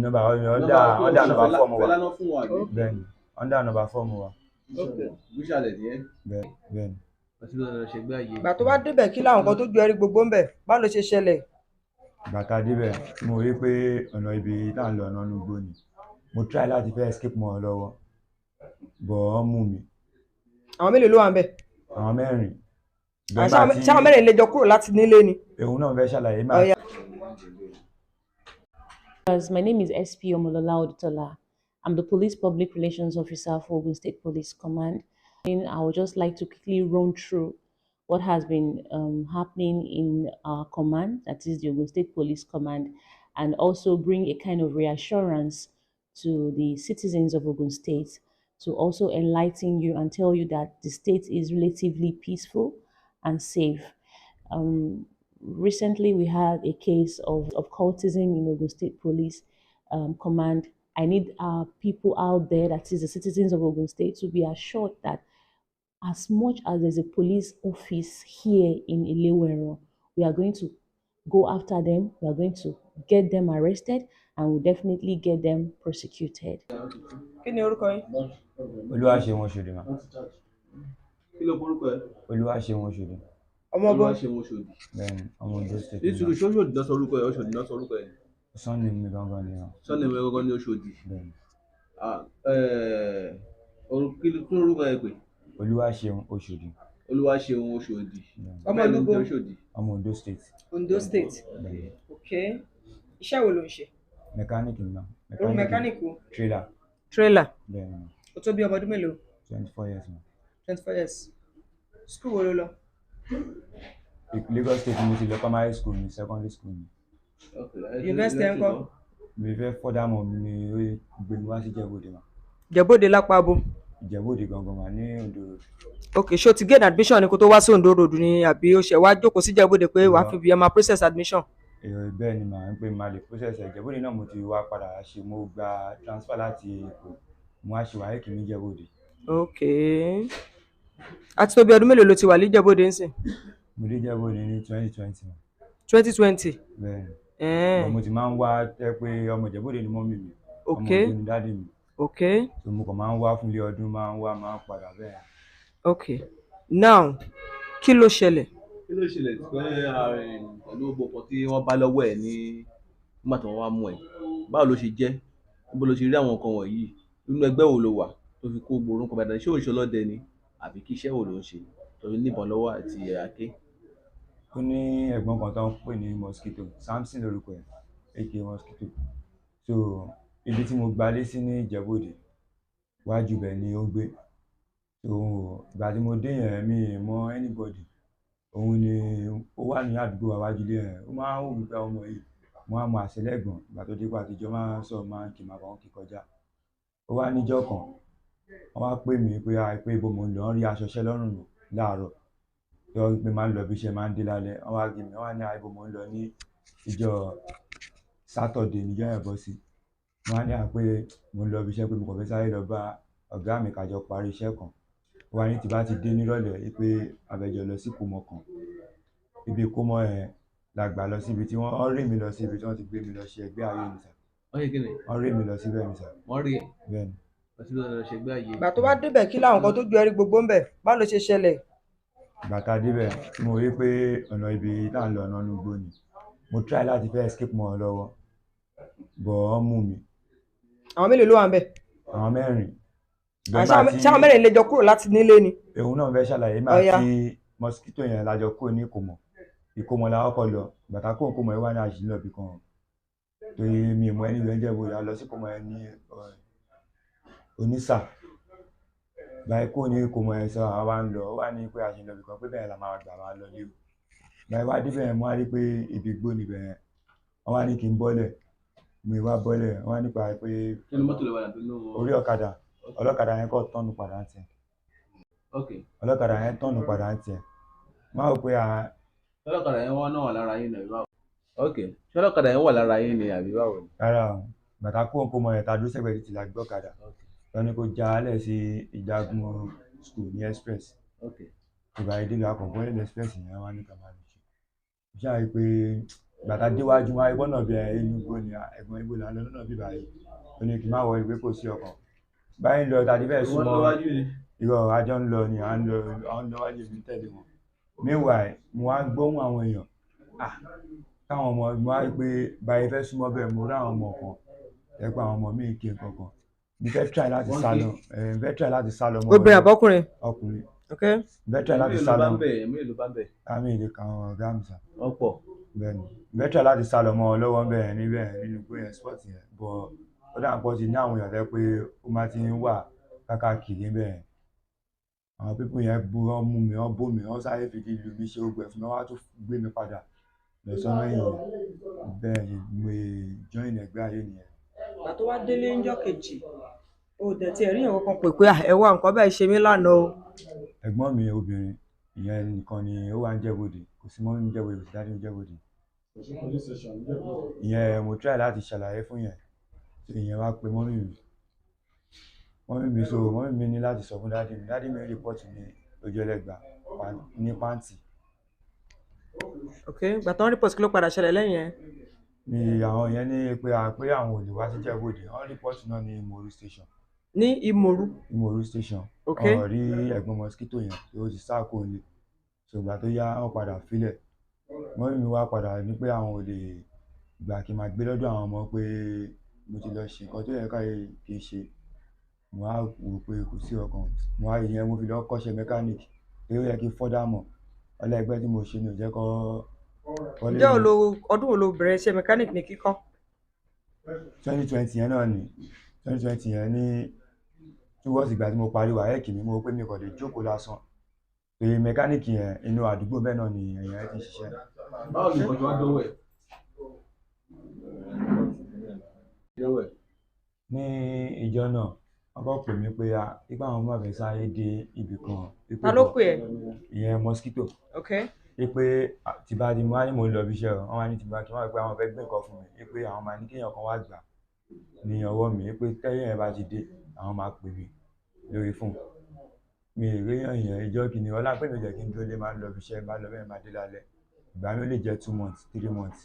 number number 4 mo wà. Bẹ́ẹ̀ni, under number 4 mo wà. Bẹ́ẹ̀ni. Ìgbà tó wá débẹ̀ kí láwọn nǹkan tó ju ẹrí gbogbo ń bẹ̀ báwo ló ṣe ṣẹlẹ̀? Ìgbà tá a débẹ̀ mo rí pé ọ̀nà ibi tá à ń lọ ọ̀nà inú igbó ni. Mo try láti fẹ́ escape mọ́ wọn lọ́wọ́ but wọ́n mú mi. Àwọn mélòó ló wà ń bẹ̀? Àwọn mẹ́rin. Ṣé àwọn mẹ́rin lè jọ kúrò láti nílé ni? Òun náà fẹ́ ṣàlàyé máa. My name is SP Omolola Odutola. I'm the Police Public Relations Officer for Ogun State Police Command. I would just like to quickly run through what has been happening in our command, that is the Ogun State Police Command, and also bring a kind of reassurance to the citizens of Ogun State to also enlighten you and tell you that the state is relatively peaceful and safe. Recently, we had a case of cultism in Ogun State Police Command. I need our people out there, that is the citizens of Ogun State, to be assured that as much as there's a police office here in Ilewero, we are going to go after them, we are going to get them arrested, and we'll definitely get them prosecuted. Kí ni orúkọ yín? Olúwaṣeun Oṣòdì ma. Kí ló porúkọ ẹ? Olúwaṣeun Oṣòdì. Ọmọ bọ́. Olúwaṣeun Oṣòdì. Bẹ́ẹ̀ni, ọmọ Ondo State. Nítorí Oṣòdì lọ sọ orúkọ ẹ, Oṣòdì lọ sọ orúkọ ẹ. Sunday mi gangan ni o. Sunday mi gangan ni Oṣòdì. Bẹ́ẹ̀ni. Kí ló orúkọ ẹ pé? Olúwaṣeun Oṣòdì. Olúwaṣeun Oṣòdì. Ọmọ Olúbo. Ọmọ Ondo State. Ondo State. Bẹ́ẹ̀ni. Okay. Iṣẹ́ wo ló ń ṣe? Mechanic ni ma. Orú mechanic wo? Trailer. Trailer. Bẹ́ẹ̀ni. O tó bí ọmọ ọdún mélòó? 24 years ma. 24 years. School wo ló lọ? Lagos State mo ti lọ primary school ni, secondary school ni. University ńkọ́? Mi fẹ́ further mọ̀ mi ni ó gbé mi wá sí Ìjẹ̀bú-Òde ma. Ìjẹ̀bú-Òde lápá abo. Ìjẹ̀bú-Òde gangan ma ní Ondo Road. Okay, ṣé o ti gain admission ni kó tó wá sí Ondo Road ni àbí o ṣe wá jókòó sí Ìjẹ̀bú-Òde pé wàá fi bí ẹ máa process admission? Bẹ́ẹ̀ ni màá ń pè máa lè process Ìjẹ̀bú-Òde náà mo ti wá padà ṣe mo gba transfer láti Èkó mo wá ṣe WAEC ní Ìjẹ̀bú-Òde. Okay. Àti tó bí ọdún mélòó ló ti wà ní Ìjẹ̀bú-Òde ńsìn? Mo dé Ìjẹ̀bú-Òde ní 2020 ma. 2020? Bẹ́ẹ̀ni. Mo ti máa ń wá tẹ́ pé ọmọ Ìjẹ̀bú-Òde ni mọ́mì mi. Okay. Ọmọ Ondo ni dáàdì mi. Okay. So mo kàn máa ń wá fún ilé ọdún máa ń padà bẹ́ẹ̀. Okay. Now, kí ló ṣẹlẹ̀? Kí ló ṣẹlẹ̀ pé pẹ̀lú gbogbo nǹkan tí wọ́n bá lọ́wọ́ ẹ̀ nígbà tí wọ́n wá mú ẹ̀? Báwo ló ṣe jẹ́? Níbo ló ṣe rí àwọn nǹkan wọ̀nyí? Nínú ẹgbẹ́ wo lo wà tó fi kó gbogbo orúkọ padà? Ṣé òun ṣe ọlọ́dẹ ni àbí kí iṣẹ́ wo ló ń ṣe tó fi níbọn lọ́wọ́ àti àáké? Ó ní ẹ̀gbọ́n kan tó ń pè ní Mosquito, Samson lórúkọ ẹ̀, aka Mosquito. So ibi tí mo gbalé sí ní Ìjẹ̀bú-Òde wájú bẹ̀ ni ó gbé. So ìgbà tí mo dé yẹn mi mọ anybody. Òun ni ó wà ní àdúgbò àwájú ilé yẹn. Ó máa ń wò mí pé ọmọ yìí mo á mọ àṣẹlẹ́gbọ̀n ìgbà tó dé pa àtijọ́ máa ń sọ̀rọ̀ máa ń kì máa kàn kí kọjá. Ó wá níjọ́ kan wọ́n wá pè mí pé ibo mo ń lọ, wọ́n rí aṣọ iṣẹ́ lọ́rùn mi láàárọ̀. Tó pé máa ń lọ bí iṣẹ́ máa ń dé lálẹ́. Wọ́n wá gbé mi, wọ́n wá ní ibo mo ń lọ ní ìjọ Saturday níjọ́ yẹn bọ́ sí. Wọ́n wá ní pé mo ń lọ bí iṣẹ́ pé mo kàn fẹ́ sáré lọ bá ọ̀gá mi ká jọ parí iṣẹ́ kan. Ó wá ní tí bá ti dé nírọ̀lẹ́ pé àbẹ̀jọ lọ sí ìkómọ kan. Ibi ìkómọ yẹn la gbà lọ síbi tí wọ́n rí mi lọ sí ibi tí wọ́n ti gbé mi lọ ṣe ẹgbẹ́ ayé mi sà. Wọ́n ṣe kí ni? Wọ́n rí mi lọ síbẹ̀ mi sà. Wọ́n rí ẹ̀? Bẹ́ẹ̀ni. Wọ́n ti lọ ṣe ẹgbẹ́ ayé. Ìgbà tó wá débẹ̀ kí láwọn nǹkan tó ju ẹrí gbogbo ń bẹ̀ báwo ló ṣe ṣẹlẹ̀? Ìgbà tá a débẹ̀ mo rí pé ọ̀nà ibi tá à ń lọ ọ̀nà inú igbó ni. Mo try láti fẹ́ escape mọ́ wọn lọ́wọ́ but wọ́n mú mi. Àwọn mélòó ló wà ń bẹ̀? Àwọn mẹ́rin. Ṣé àwọn mẹ́rin lè jọ kúrò láti nílé ni? Òun náà fẹ́ ṣàlàyé máa ti Mosquito yẹn lájọ kúrò ní Ìkómọ la kọ́kọ́ lọ. Ìgbà tá a kó Ìkómọ yẹn wá ní àṣìlọ ibì kan. Torí mi mọ ẹni ìwé ń Ìjẹ̀bú-Òde a lọ sí Ìkómọ yẹn ní Onísà. Báyìí kó ní Ìkómọ yẹn sọ àwa ń lọ, ó wá ní pé àṣìlọ ibì kan pé bẹ́ẹ̀ la máa gbà máa lọ lé o. Báyìí wá débẹ̀ yẹn mo wá rí pé ibi igbó níbẹ̀ yẹn. Wọ́n wá ní kí n bọ́lẹ̀. Mi wá bọ́lẹ̀, wọ́n wá nípa pé orí ọ̀kadà ọlọ́kadà yẹn kọ́ tọ́nù padà ń tiẹ̀. Ọlọ́kadà yẹn tọ́nù padà ń tiẹ̀. Máa wò pé ọlọ́kadà yẹn wọ́n náà wà lára yín ni àbí báwo? Ṣé ọlọ́kadà yẹn wà lára yín ni àbí báwo? Rárá o, bàtà kó Ìkómọ yẹn ta dúró sẹ́gbẹ̀ẹ́ títí la gbé ọ̀kadà. Wọ́n ní kó já alẹ̀ sí Ìjagun school ní express. Ìgbà yìí délé akọ̀gbọ́n ní express yẹn wá ní ká máa lè ṣe. Mo ṣáà rí pé Gbàtà déwájú wá ẹgbọ́n náà bí inú igbó ni ẹ̀gbọ́n igbó là ń lọ lọ́nà bí báyìí ó ní kí n má wọlé pé kò sí ọkàn báyìí ń lọ tàbí fẹ́ wọ́n súnmọ́ lọ́wájú ni. irọ́ àjọ ń lọ ni à ń lọ wájú mi tẹ̀lé wọn meanwhile mo wá gbóhùn àwọn èèyàn káwọn ọmọ mo wá rí pé báyìí fẹ́ súnmọ́ bẹ́ẹ̀ mo rí àwọn ọmọ kan ẹ pé àwọn ọmọ mi kí n kankan mi fẹ́ try láti sá lọ fẹ́ try láti sá lọ mọ́ obìnrin àbọ́kùnrin. ọkùnrin Okay. fẹ́ try láti sá lọ èmi ló bá ń bẹ̀. àmì ìlú kan ọ̀gá mi sá ọ̀pọ̀. bẹ́ẹ̀ni fẹ́ try láti sá lọ mọ́ ọ lọ́wọ́ bẹ́ẹ̀ níbẹ̀ nínú pé yẹn sport yẹn bọ̀ ó dà pọ̀ sí ní àwọn èèyàn tẹ́ pé ó máa ti ń wà káàkiri bẹ́ẹ̀ àwọn pípọ̀ yẹn bú wọn mú mi wọn bó mi wọn sáré fìdí lu mi ṣe ogun ẹ̀fún mi wọn á tún gbé mi padà lọ sọ́nà èèyàn bẹ́ẹ̀ ni mo join ẹgbẹ́ ayé nìyẹn. ìgbà tó wá délé ńjọ́ kejì o dẹ̀ tí ẹ̀rí yẹn kankan pè pé ẹ wá nǹkan báyìí ṣe mí lánàá o. ẹ̀gbọ́n mi obìnrin ìyẹn nìkan ni ó wà ń jẹ́bọ̀dé kò sí mọ́mí ń jẹ́bọ̀dé kò sí dájú ń jẹ́bọ̀dé ìyẹn mo try láti ṣàlàyé fún yẹn ìyẹn wá pé mọ́mí mi ní láti sọ fún dádì mi rìpọ́tì ní ojú ẹlẹ́gbà ní pàǹtì. ok ìgbà tó ń report kí ló padà ṣẹlẹ̀ lẹ́yìn yẹn. ni àwọn yẹn ní pé àwọn ò lè wá sí jẹ́bọ̀dé wọ́n rìpọ́tì náà ní Ìmòrú station. ní Ìmòrú station ok wọ́n rí ẹ̀gbọ́n mosquito yẹn tó ti sá kó lé ṣùgbọ́n tó yá wọ́n padà filẹ̀ mọ́mí mi wá padà ní pé àwọn ò lè gbà kí n máa gbé lọ́dọ̀ àwọn ọmọ pé mo ti lọ ṣe nǹkan tó yẹ ká kí n ṣe mo á wò pé kò sí ọkàn mo á ìyẹn mo fi lọ kọ́ṣẹ́ mechanic pé ó yẹ kí n fọ́dà mọ̀ ọlẹ́gbẹ́ tí mo ṣe ní ò jẹ́ kọ́ lé ǹjẹ́ ọdún wo lo bẹ̀rẹ̀ iṣẹ́ mechanic ní kíkọ́. 2020 yẹn náà ni 2020 yẹn ní túwọ́sì ìgbà tí mo parí wáyẹ́ẹ̀kì mi mo pé mi kàn lè jókòó lásán pé mẹkáníìkì yẹn inú àdúgbò bẹ́ẹ̀ náà ni èèyàn ti ṣiṣẹ́. báwo ni ìkọjú wá dọ́wọ́ ẹ̀. ní ìjọ náà wọ́n kọ́ pè mí pé ipá àwọn ọmọ àfẹ́ sáré dé ibì kan. ta ló pè ẹ́. ìyẹn mosquito. ok pé tí bá di mo wá ní mo ń lọ ibi iṣẹ́ o wọ́n wá ní tí bá kí wọ́n pé àwọn fẹ́ gbé nǹkan fún mi pé àwọn máa ní kéèyàn kan wá gbà ní ọwọ́ mi pé tẹ́yìn ẹ̀ bá ti dé àwọn máa pè mí lórí fóònù mi ì réyàn yẹn ìjọ kìíní ọlá pé mi jẹ́ kí n dúró lé máa ń lọ ibi iṣẹ́ máa lọ bẹ́ẹ̀ máa dé lálẹ́ ìgbà mi ó lè jẹ́ 2 months 3 months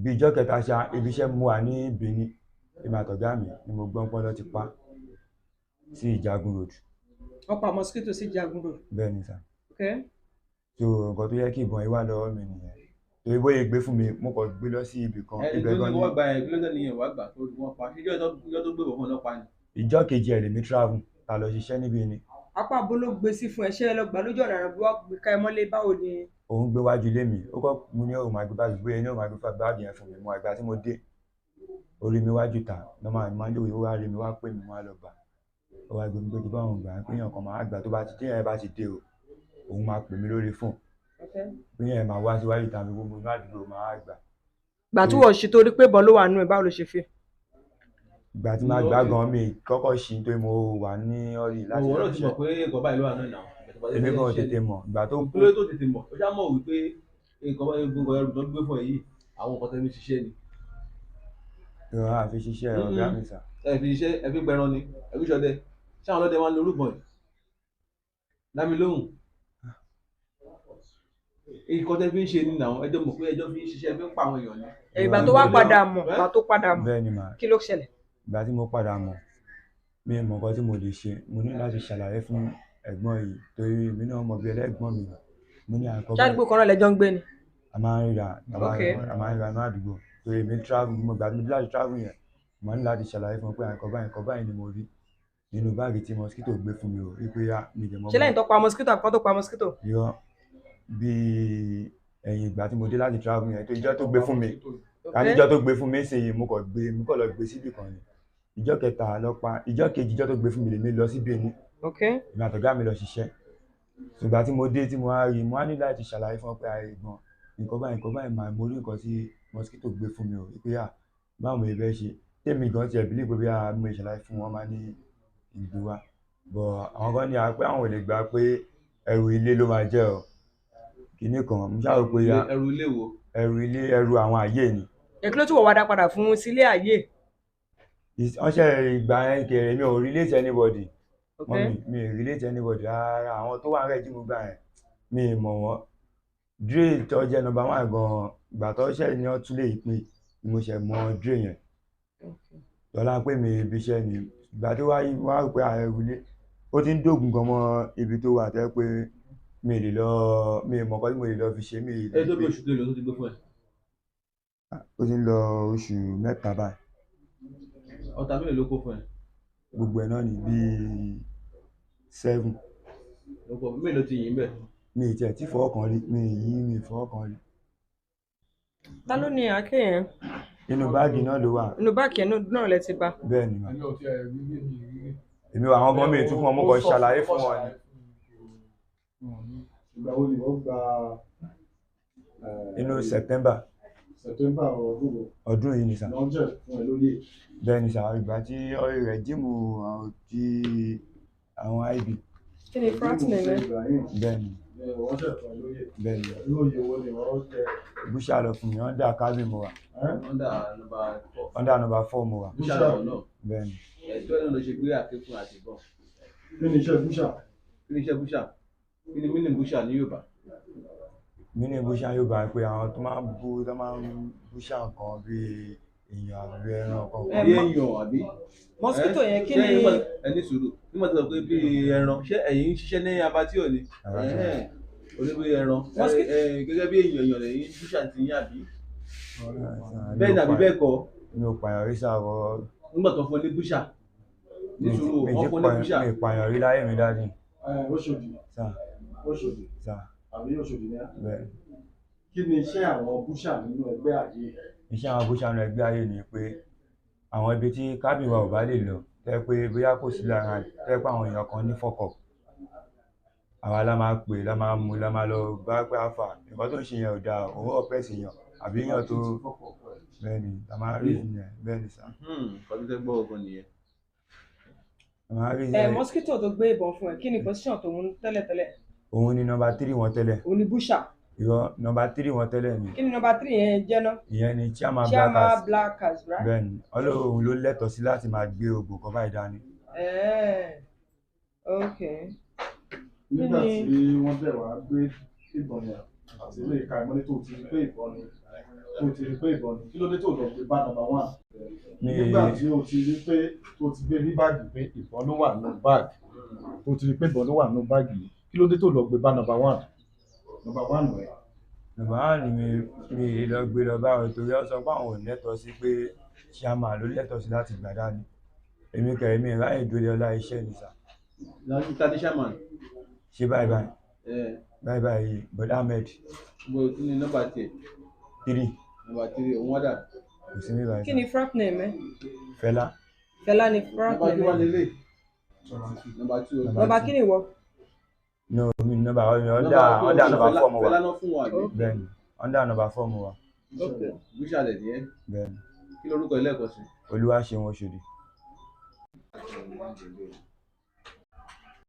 bí ìjọ kẹta ṣá ibi iṣẹ́ mo wà ní Benin èmi àtọ̀gá mi ni mo gbọ́n pọ́n lọ ti pa sí Ìjagun road. wọ́n pa mosquito sí Ìjagun road. bẹ́ẹ̀ ni sà. ok so nǹkan tó yẹ kí ìbọn yìí wà lọ́wọ́ mi nìyẹn torí bóyá gbé fún mi mo kàn gbé lọ sí ibì kan ibẹ̀ gan ni. wọ́n gba ẹ̀ kílódé nìyẹn wàá gbà tó wọ́n pa ìjọ tó gbé bọ̀ fún ọlọ́pàá ni. ìjọ kejì ẹ̀ lèmi travel ta lọ ṣiṣẹ́ níbí ni. apá abo ló gbé sí fún ẹṣẹ́ lọ́gbà lójú ọ̀nà àrùn bí wọ́n gbé ká ẹ mọ́lé báwo ni. òun gbé wájú ilé mi ó kọ́ mo ní òun máa gbé báàgì bóyá ní òun máa gbé báàgì yẹn fún mi mo àgbà tí mo dé orí mi wájú ta lọ́mọ àmì máa ń lòwe ó wá rí mi wá pè mí wá lọ gbà ó wá gbé mi pé kí báwọn gbà pé èèyàn kan máa gbà tó bá ti dé ẹ̀ bá ti dé o òun máa pè mí lórí fóònù pé ẹ̀ máa wá síwájú ta mi gbogbo inú àdúgbò máa gbà. gbà tí wọ́n ṣe torí pé ìbọn ló wà nù ẹ̀ báwo ló ṣe fi. ìgbà tí máa gbà gan mi kọ́kọ́ ṣì ń tó mo wà ní ọ̀rì láti òwò náà ti mọ̀ pé ẹ̀kọ́ báyìí ló wà náà náà. èmi kan tètè mọ̀ ìgbà tó kú. kí ló tó tètè mọ̀ ó já mọ̀ wípé nǹkan bá gbogbo ẹrù tó gbé fún ẹ yìí àwọn nǹkan tẹ́lẹ̀ ṣiṣẹ́ ni. ìrora àfi ṣiṣẹ́ ọ̀gá mi sà. ẹ fi ṣiṣẹ́ ẹ fi gbẹran ni ẹ fi ṣọdẹ ṣáwọn ọlọ́dẹ máa ń lo orúbọ ẹ̀ dámi lóhùn nǹkan tẹ́ fi ń ṣe ni àwọn ẹjọ́ mọ̀ pé ẹjọ́ fi ń ṣiṣẹ́ fi ń pa àwọn èèyàn ni. ìgbà tó wá padà mọ̀ bẹ́ẹ̀ ni mà kí ló ṣẹlẹ̀. ìgbà tí mo padà mọ̀ mi mọ̀ nǹkan tí mo lè ṣe mo ní láti ṣàlàyé fún ẹ̀gbọ́n yìí torí èmi náà mọ̀ bí ẹlẹ́gbọ́n mi mo ní àkọ́kọ́. ṣáàdúgbò kan náà lẹ́jọ́ ń gbé ni. a máa ń ríra ní àdúgbò torí èmi travel mo gbà mí láti travel yẹn mo ní láti ṣàlàyé fún pé nǹkan báyìí ni mo rí nínú báàgì tí mosquito gbé fún mi o wípé mi jẹ mọ́. ṣé lẹ́yìn tó pa mosquito àbí kan tó pa mosquito. yọ bí ẹ̀yìn ìgbà tí mo dé láti travel yẹn tó ìjọ́ tó gbé fún mi ìjọ́ tó gbé fún mi ṣe yìí mo kàn lọ gbé síbì kan ni ìjọ́ kẹta ìjọ́ kejì ìjọ́ tó gbé fún mi lèmi lọ sí Benin ìgbà àtọ̀gá mi lọ ṣiṣẹ́ ṣùgbọ́n tí mo dé tí mo á rí mo á ní láti ṣàlàyé fún ọ pé àìgbọ́n nǹkan báyìí máa mo rí nǹkan tí mosquito gbé fún mi o pé báwo mo fẹ́ ṣe tèmi gan tiẹ̀ bílí pé bí mo ṣàlàyé fún wọn máa ní ìgbé wa bọ̀ àwọn kan ní pé àwọn ò lè gbà pé ẹrù ilé ló máa jẹ́ ọ kìíní kan mo ṣàrò pé ẹrù ilé wo. ẹrù àwọn àyè ni. èkìlọ́ tí wọ́n wá dá padà fún sílé àyè. wọ́n ṣe ìgbà yẹn kẹrẹ mi ò relate anybody mi ò relate anybody rárá àwọn tó wà ń rẹ̀ jí mo gbà yẹn mi ì mọ̀ wọ́n dre tó jẹ́ number 1 gan ìgbà tó ṣẹ̀ ní ọtún lè pè ni mo ṣẹ̀ mọ dre yẹn lọ́la pé mi ibi iṣẹ́ ni ìgbà tó wá rò pé ààrẹ wulé ó ti ń dògùn gan mọ́ ibi tó wà tẹ́ pé mi lè lọ mi mọ̀ kọ́ tí mo lè lọ fi ṣe mi lè ẹ tó bí oṣù kélòó tó ti gbé fún ẹ. ó ti ń lọ oṣù mẹ́ta báyìí ọ̀tá mélòó ló kó fún ẹ. gbogbo ẹ̀ náà ní bíi 7 ọ̀pọ̀ mélòó ti yìn bẹ́ẹ̀. mi ì tiẹ̀ tí fọwọ́ kan rí mi ì yí mi ì fọwọ́ kan rí ta ló ní àáké yẹn inú báàgì náà ló wà inú báàgì yẹn náà lẹ ti bá. bẹ́ẹ̀ ni mà èmi àwọn ọmọ mi tún fún ọmọ kan ṣàlàyé fún wọn ni. Ìgbà wo ni wọ́n gba inú September ọdún yìí ni sà. lọ́jọ́ fún ẹ lóye? bẹ́ẹ̀ ni sà ìgbà tí ọ̀rẹ́ rẹ̀ jíìmù àwọn IB. kí ni frat name ẹ. bẹ́ẹ̀ ni wọ́n ṣẹ̀ fún ẹ lóye. bẹ́ẹ̀ ni irú oyè wo ni wọ́n jẹ? búṣà lọ fún mi under cabin mo wà under number 4 mo wà. búṣà lọ náà. bẹ́ẹ̀ ni ẹjọ́ náà ló ṣe gbé àkékùn àti ìbọn. kí ni iṣẹ́ búṣà? kí ni iṣẹ́ búṣà? kí ni mínì búṣà ní Yorùbá? mini búṣà yóò bá pé àwọn tó máa ń búṣà nǹkan bíi èèyàn àbí ẹran kan. bí èèyàn àbí. mosquito yẹn kí ni. ẹni sùúrù nígbà tó sọ pé bí ẹran ṣé ẹ̀yin ń ṣiṣẹ́ ní abattoir ni. oníbi ẹran gẹ́gẹ́ bí èèyàn lẹ́yìn búṣà ti yín àbí. bẹ́ẹ̀ ni àbí bẹ́ẹ̀ kọ́. mi ò pààyàn rí sáwọ. nígbà tó fún ẹ ní búṣà. ní sùúrù wọ́n fún ẹ ní búṣà. mi ì pààyàn rí láyé mi dájú. Òṣòdì sà Òṣòdì sà àbí Òṣòdì ni ẹ? bẹ́ẹ̀ kí ni iṣẹ́ àwọn búṣà nínú ẹgbẹ́ ayé? iṣẹ́ àwọn búṣà nínú ẹgbẹ́ ayé ni pé àwọn ibi tí kábìn wa ò bá lè lọ tẹ́ pé bóyá kò sí lára tẹ́ pé àwọn èèyàn kan ní fọ́kọ̀ àwa la máa pè la máa mú la máa lọ bá pé àfà nǹkan tó ń ṣe yẹn ò dáa òun ọ̀pẹ́sì yàn àbí yàn tó bẹ́ẹ̀ ni la máa rí ìyẹn bẹ́ẹ̀ ni sà. kọ́bí tẹ́ gbọ́ ọgbọ́n nìyẹn. la máa rí ìyẹn. mosquito tó gbé ìbọn fún ẹ kí ni position tòun tẹ́lẹ̀tẹ́lẹ̀. òun ni number 3 wọn tẹ́lẹ̀. òun ni búṣà. irọ́ number 3 wọn tẹ́lẹ̀ ni. kí ni number 3 yẹn jẹ́ náà. ìyẹn ni chairman blackers right. bẹ́ẹ̀ ni ọlọ́run ló lẹ́tọ̀ọ́ sí láti máa gbé ogbò kan báyìí dání. ok. nígbà tí wọ́n bẹ̀ wá gbé ìbọn yẹn àti ilé ìka ìmọ́lẹ̀ tó ti rí pé ìbọn ni kí ló dé tó lọ gbé bá number 1? nígbà tí o ti rí pé tó ti gbé ní báàgì pé ìbọn ló wà nínú báàgì tó ti rí pé ìbọn ló wà nínú báàgì yìí kí ló dé tó lọ gbé bá number 1? number 1 rẹ̀. number 1 ni mi lọ gbé lọ báwọn torí ọ sọ pé àwọn ò lẹ́tọ̀ọ́ sí pé chairman ló lẹ́tọ̀ọ́ sí láti gbà dání èmi kẹ̀rẹ́ mi ráyè dúró ọlá iṣẹ́ ni sà. láti tàbí chairman. ṣé báyìí bọ́dá Ahmed. gbogbo kí ni nọ́mbà tiẹ̀. 3. nọ́mbà 3 òun wádà. kò sí mi báyìí. kí ni frat name ẹ. Fẹlá. Fẹlá ni frat name ẹ. nọ́mbà 2 wà lélẹ̀. nọ́mbà 2. nọ́mbà kí ni ìwọ. no mi nọ́mbà under number 4 mo wà. Fẹlá náà fún wa àbí. bẹ́ẹ̀ni under number 4 mo wà. búṣà lẹ̀ ní ẹ́. bẹ́ẹ̀ni. kí lorúkọ ilé ẹ̀kọ́ sí. Olúwaṣeun Òṣòdì.